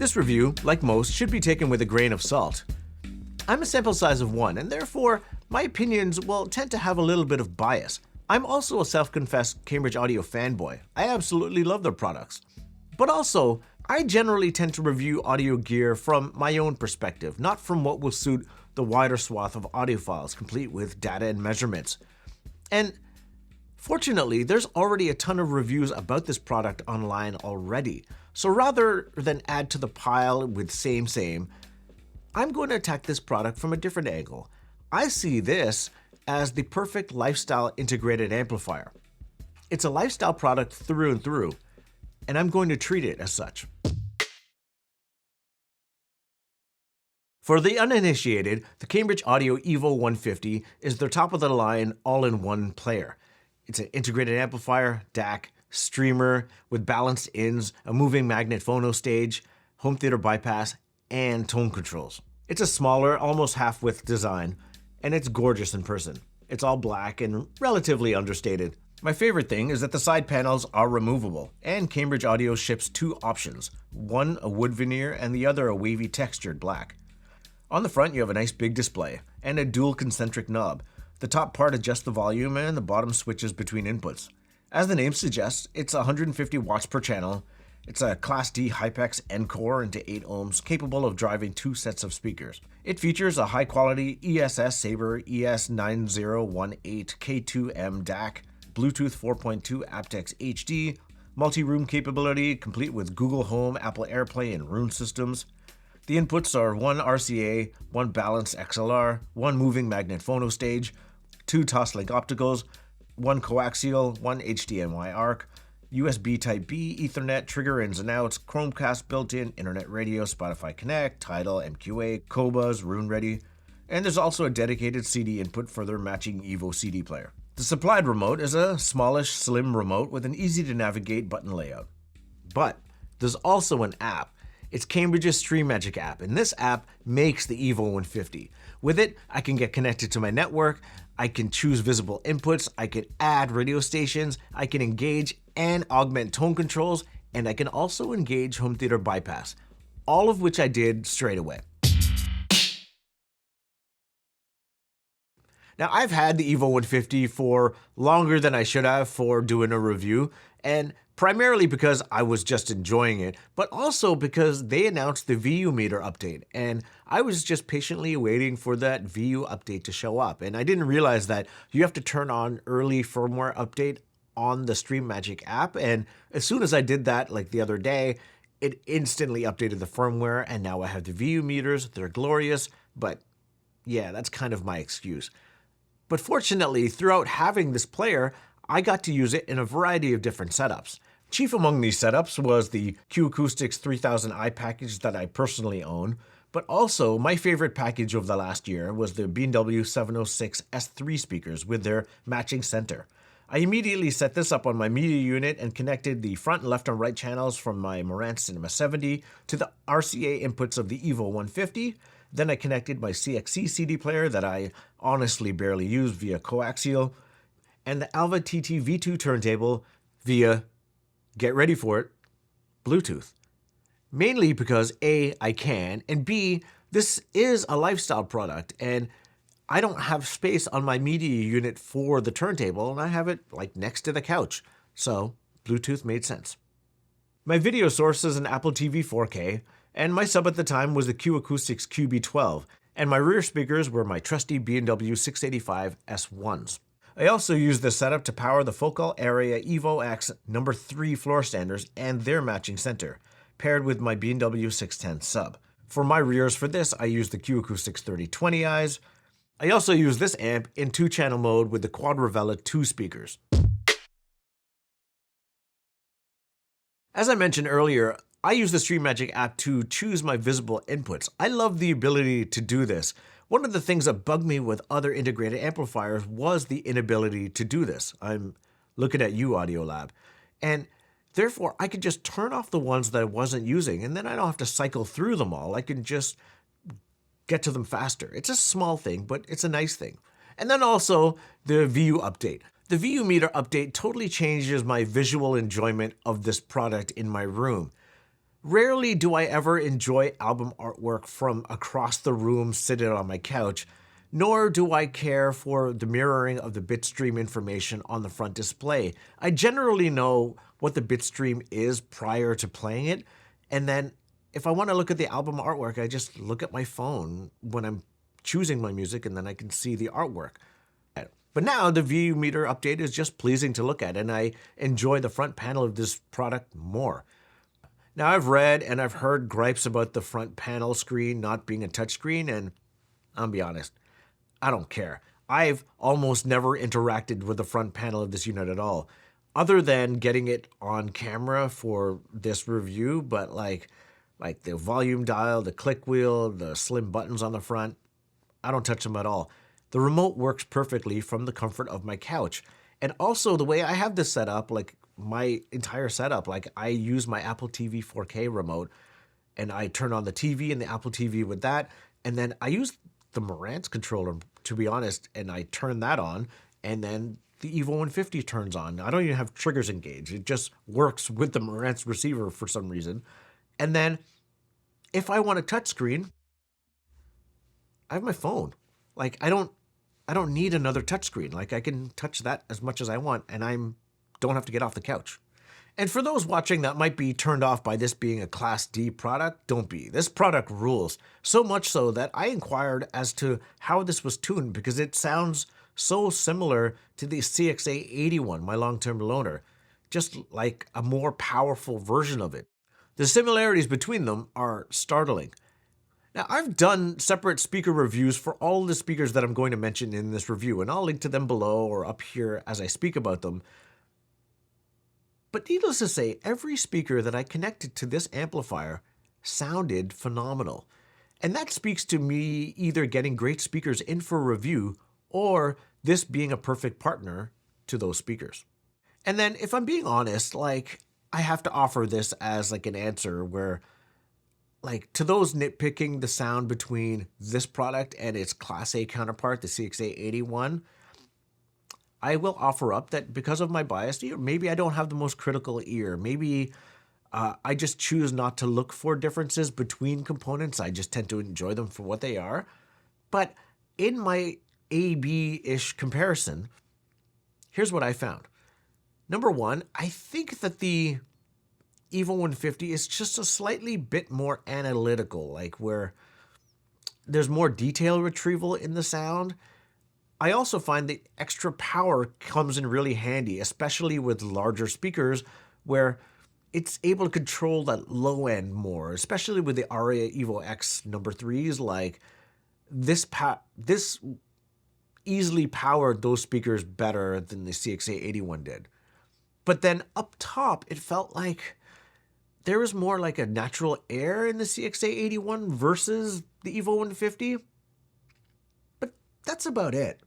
This review, like most, should be taken with a grain of salt. I'm a sample size of 1, and therefore, my opinions will tend to have a little bit of bias. I'm also a self-confessed Cambridge Audio fanboy. I absolutely love their products. But also, I generally tend to review audio gear from my own perspective, not from what will suit the wider swath of audiophiles, complete with data and measurements. And fortunately, there's already a ton of reviews about this product online already. So rather than add to the pile with same, I'm going to attack this product from a different angle. I see this as the perfect lifestyle integrated amplifier. It's a lifestyle product through and through, and I'm going to treat it as such. For the uninitiated, the Cambridge Audio EVO 150 is their top-of-the-line all-in-one player. It's an integrated amplifier, DAC, streamer with balanced ins, a moving magnet phono stage, home theater bypass, and tone controls. It's a smaller, almost half-width design, and it's gorgeous in person. It's all black and relatively understated. My favorite thing is that the side panels are removable, and Cambridge Audio ships 2 options, one a wood veneer and the other a wavy textured black. On the front you have a nice big display, and a dual concentric knob. The top part adjusts the volume and the bottom switches between inputs. As the name suggests, it's 150 watts per channel. It's a Class D Hypex Encore into 8 ohms, capable of driving 2 sets of speakers. It features a high-quality ESS Sabre ES9018K2M DAC, Bluetooth 4.2 aptX HD, multi-room capability complete with Google Home, Apple AirPlay, and Room systems. The inputs are 1 RCA, 1 balanced XLR, 1 moving magnet phono stage, 2 Toslink opticals, 1 coaxial, 1 HDMI ARC, USB Type-B, Ethernet, trigger ins and outs, Chromecast built-in, internet radio, Spotify Connect, Tidal, MQA, Qobuz, Rune Ready, and there's also a dedicated CD input for their matching EVO CD player. The supplied remote is a smallish, slim remote with an easy-to-navigate button layout. But there's also an app. It's Cambridge's Stream Magic app, and this app makes the EVO 150. With it, I can get connected to my network, I can choose visible inputs, I can add radio stations, I can engage and augment tone controls, and I can also engage home theater bypass, all of which I did straight away. Now, I've had the EVO 150 for longer than I should have for doing a review, and primarily because I was just enjoying it, but also because they announced the VU meter update, and I was just patiently waiting for that VU update to show up, and I didn't realize that you have to turn on early firmware update on the Stream Magic app, and as soon as I did that, like the other day, it instantly updated the firmware, and now I have the VU meters. They're glorious, but yeah, that's kind of my excuse. But fortunately, throughout having this player, I got to use it in a variety of different setups. Chief among these setups was the Q Acoustics 3000i package that I personally own, but also my favorite package of the last year was the B&W 706 S3 speakers with their matching center. I immediately set this up on my media unit and connected the front, left, and right channels from my Marantz Cinema 70 to the RCA inputs of the EVO 150. Then I connected my CXC CD player that I honestly barely use via coaxial, and the Alva TT V2 turntable via, get ready for it, Bluetooth. Mainly because A, I can, and B, this is a lifestyle product, and I don't have space on my media unit for the turntable, and I have it like next to the couch, so Bluetooth made sense. My video source is an Apple TV 4K, and my sub at the time was the Q Acoustics QB12, and my rear speakers were my trusty B&W 685 S1s. I also used this setup to power the Focal Area EVO X No. 3 floor standers and their matching center, paired with my B&W 610 sub. For my rears for this, I used the Q Acoustics 3020Is. I also used this amp in 2-channel mode with the Quadravella 2 speakers. As I mentioned earlier, I use the Stream Magic app to choose my visible inputs. I love the ability to do this. One of the things that bugged me with other integrated amplifiers was the inability to do this. I'm looking at you, Audiolab. And therefore, I could just turn off the ones that I wasn't using, and then I don't have to cycle through them all. I can just get to them faster. It's a small thing, but it's a nice thing. And then also the VU update. The VU meter update totally changes my visual enjoyment of this product in my room. Rarely do I ever enjoy album artwork from across the room sitting on my couch, nor do I care for the mirroring of the bitstream information on the front display. I generally know what the bitstream is prior to playing it, and then if I want to look at the album artwork, I just look at my phone when I'm choosing my music, and then I can see the artwork. But now the VU meter update is just pleasing to look at, and I enjoy the front panel of this product more. Now, I've read and I've heard gripes about the front panel screen not being a touchscreen, and I'll be honest, I don't care. I've almost never interacted with the front panel of this unit at all, other than getting it on camera for this review, but like the volume dial, the click wheel, the slim buttons on the front, I don't touch them at all. The remote works perfectly from the comfort of my couch. And also the way I have this set up, like my entire setup, like I use my Apple TV 4K remote and I turn on the TV and the Apple TV with that. And then I use the Marantz controller, to be honest, and I turn that on, and then the EVO 150 turns on. I don't even have triggers engaged. It just works with the Marantz receiver for some reason. And then if I want a touchscreen, I have my phone. Like I don't need another touchscreen. Like I can touch that as much as I want, and don't have to get off the couch. And for those watching that might be turned off by this being a Class D product, don't be. This product rules. So much so that I inquired as to how this was tuned, because it sounds so similar to the CXA81, my long-term loaner, just like a more powerful version of it. The similarities between them are startling. Now, I've done separate speaker reviews for all the speakers that I'm going to mention in this review, and I'll link to them below or up here as I speak about them. But needless to say, every speaker that I connected to this amplifier sounded phenomenal. And that speaks to me either getting great speakers in for review or this being a perfect partner to those speakers. And then if I'm being honest, like I have to offer this as like an answer where, like, to those nitpicking the sound between this product and its Class A counterpart, the CXA81, I will offer up that because of my bias, maybe I don't have the most critical ear. Maybe I just choose not to look for differences between components. I just tend to enjoy them for what they are. But in my A-B-ish comparison, here's what I found. Number one, I think that the EVO 150 is just a slightly bit more analytical, like where there's more detail retrieval in the sound. I also find that extra power comes in really handy, especially with larger speakers where it's able to control that low end more, especially with the Aria EVO X number 3s. Like this easily powered those speakers better than the CXA81 did. But then up top, it felt like there was more like a natural air in the CXA81 versus the EVO 150. But that's about it.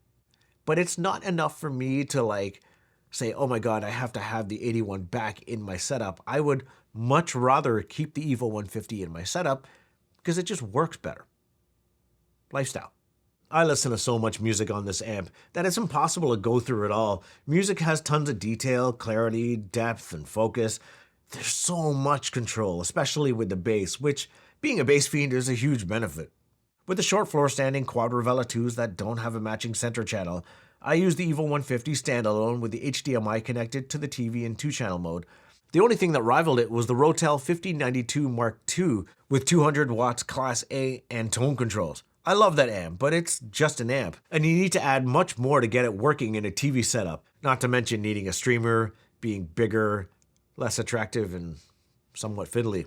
But it's not enough for me to like say, oh my God, I have to have the 81 back in my setup. I would much rather keep the EVO 150 in my setup because it just works better. Lifestyle. I listen to so much music on this amp that it's impossible to go through it all. Music has tons of detail, clarity, depth, and focus. There's so much control, especially with the bass, which, being a bass fiend, is a huge benefit. With the short floor standing quad Revela 2s that don't have a matching center channel, I use the EVO 150 standalone with the HDMI connected to the TV in 2-channel mode. The only thing that rivaled it was the Rotel 5092 Mark II with 200 watts Class A and tone controls. I love that amp, but it's just an amp, and you need to add much more to get it working in a TV setup, not to mention needing a streamer, being bigger, less attractive, and somewhat fiddly.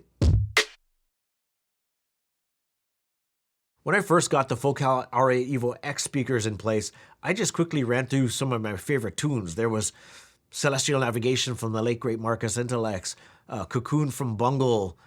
When I first got the Focal Aria EVO X speakers in place, I just quickly ran through some of my favorite tunes. There was Celestial Navigation from the late great Marcus Intellex, Cocoon from Bungle,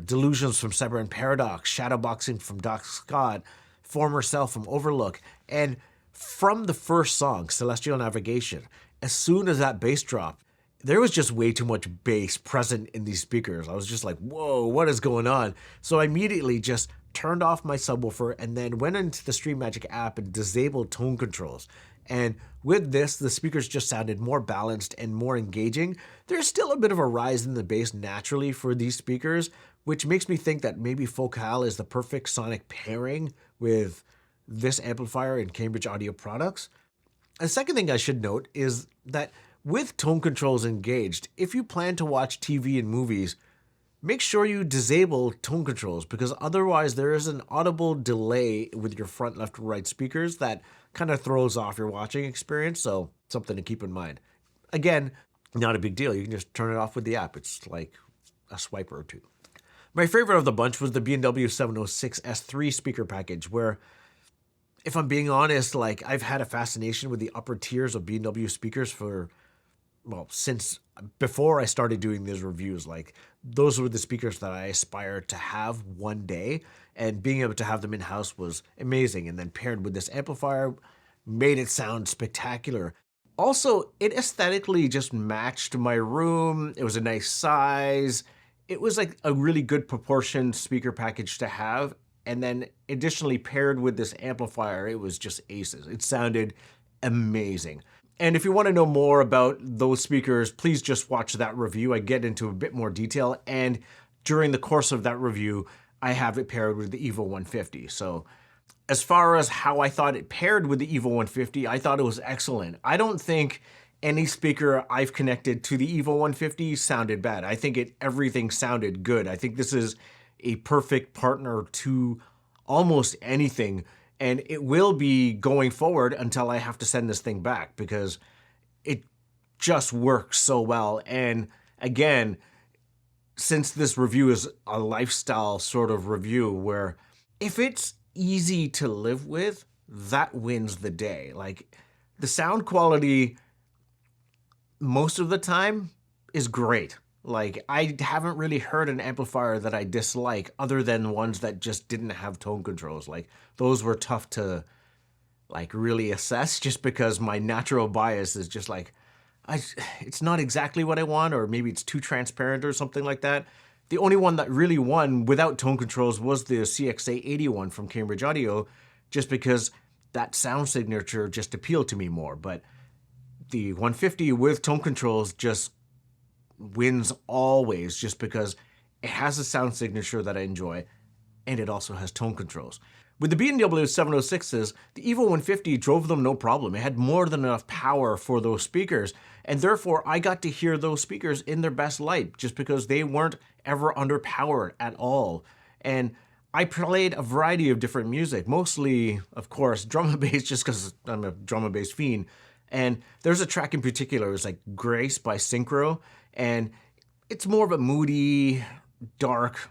Delusions from Severin Paradox, Shadowboxing from Doc Scott, Former Self from Overlook, and from the first song, Celestial Navigation, as soon as that bass dropped, there was just way too much bass present in these speakers. I was just like, whoa, what is going on? So I immediately just turned off my subwoofer and then went into the Stream Magic app and disabled tone controls. And with this, the speakers just sounded more balanced and more engaging. There's still a bit of a rise in the bass naturally for these speakers, which makes me think that maybe Focal is the perfect sonic pairing with this amplifier in Cambridge Audio products. A second thing I should note is that with tone controls engaged, if you plan to watch TV and movies, make sure you disable tone controls, because otherwise there is an audible delay with your front, left, and right speakers that kind of throws off your watching experience, so something to keep in mind. Again, not a big deal. You can just turn it off with the app. It's like a swipe or two. My favorite of the bunch was the B&W 706 S3 speaker package, where, if I'm being honest, like, I've had a fascination with the upper tiers of B&W speakers for, well, since before I started doing these reviews. Like, those were the speakers that I aspired to have one day, and being able to have them in-house was amazing. And then paired with this amplifier made it sound spectacular. Also, it aesthetically just matched my room. It was a nice size. It was like a really good proportioned speaker package to have. And then additionally paired with this amplifier, it was just aces. It sounded amazing. And if you want to know more about those speakers, please just watch that review. I get into a bit more detail, and during the course of that review, I have it paired with the EVO 150. So as far as how I thought it paired with the EVO 150, I thought it was excellent. I don't think any speaker I've connected to the EVO 150 sounded bad. I think everything sounded good. I think this is a perfect partner to almost anything. And it will be going forward until I have to send this thing back, because it just works so well. And again, since this review is a lifestyle sort of review where if it's easy to live with, that wins the day. Like, the sound quality most of the time is great. Like, I haven't really heard an amplifier that I dislike other than ones that just didn't have tone controls. Like, those were tough to, like, really assess, just because my natural bias is just like, it's not exactly what I want, or maybe it's too transparent or something like that. The only one that really won without tone controls was the CXA81 from Cambridge Audio, just because that sound signature just appealed to me more. But the 150 with tone controls just wins always, just because it has a sound signature that I enjoy, and it also has tone controls. With the B&W 706s, the EVO 150 drove them no problem. It had more than enough power for those speakers, and therefore I got to hear those speakers in their best light, just because they weren't ever underpowered at all. And I played a variety of different music, mostly, of course, drum and bass, just because I'm a drum and bass fiend. And there's a track in particular, it's like Grace by Synchro, and it's more of a moody, dark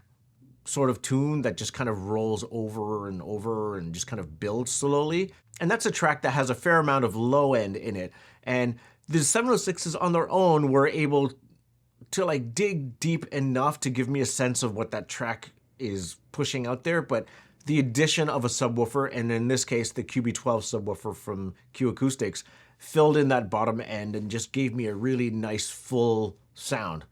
sort of tune that just kind of rolls over and over and just kind of builds slowly. And that's a track that has a fair amount of low end in it. And the 706s on their own were able to, like, dig deep enough to give me a sense of what that track is pushing out there. But the addition of a subwoofer, and in this case, the QB12 subwoofer from Q Acoustics, filled in that bottom end and just gave me a really nice full sound.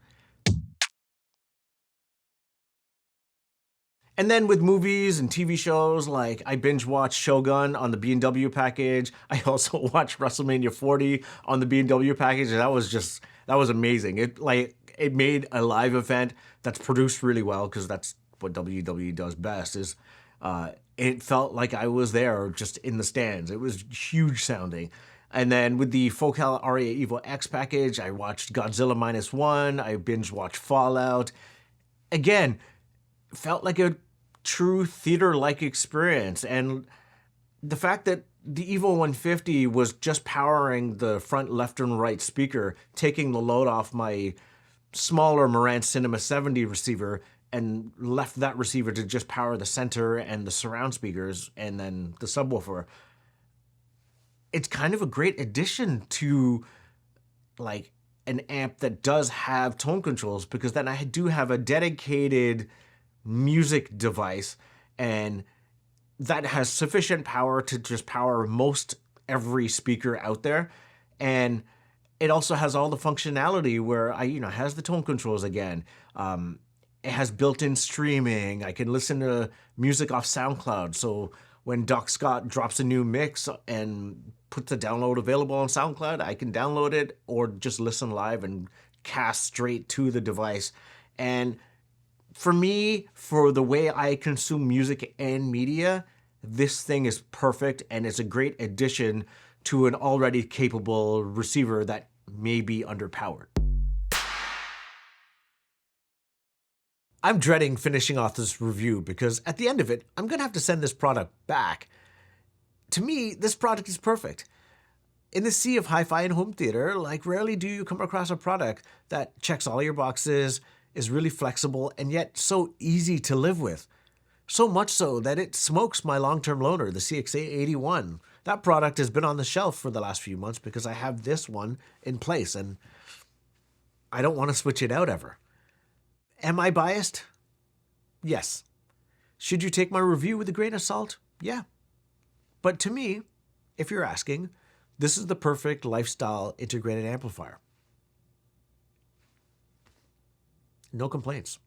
And then with movies and TV shows, like, I binge watched Shogun on the B&W package. I also watched WrestleMania 40 on the B&W package, and that was amazing. It made a live event that's produced really well, because that's what WWE does best. It felt like I was there, just in the stands. It was huge sounding. And then with the Focal Aria EVO X package, I watched Godzilla -1. I binge watched Fallout. Again, felt like a true theater-like experience. And the fact that the EVO 150 was just powering the front, left, and right speaker, taking the load off my smaller Marantz Cinema 70 receiver, and left that receiver to just power the center and the surround speakers, and then the subwoofer. It's kind of a great addition to, like, an amp that does have tone controls, because then I do have a dedicated music device, and that has sufficient power to just power most every speaker out there. And it also has all the functionality where it has the tone controls again. It has built-in streaming. I can listen to music off SoundCloud. So when Doc Scott drops a new mix and puts a download available on SoundCloud, I can download it or just listen live and cast straight to the device. And for me, for the way I consume music and media, this thing is perfect, and it's a great addition to an already capable receiver that may be underpowered. I'm dreading finishing off this review because at the end of it, I'm gonna have to send this product back. To me, this product is perfect. In the sea of hi-fi and home theater, like, rarely do you come across a product that checks all your boxes, is really flexible, and yet so easy to live with. So much so that it smokes my long-term loaner, the CX-81. That product has been on the shelf for the last few months because I have this one in place, and I don't want to switch it out ever. Am I biased? Yes. Should you take my review with a grain of salt? Yeah. But to me, if you're asking, this is the perfect lifestyle integrated amplifier. No complaints.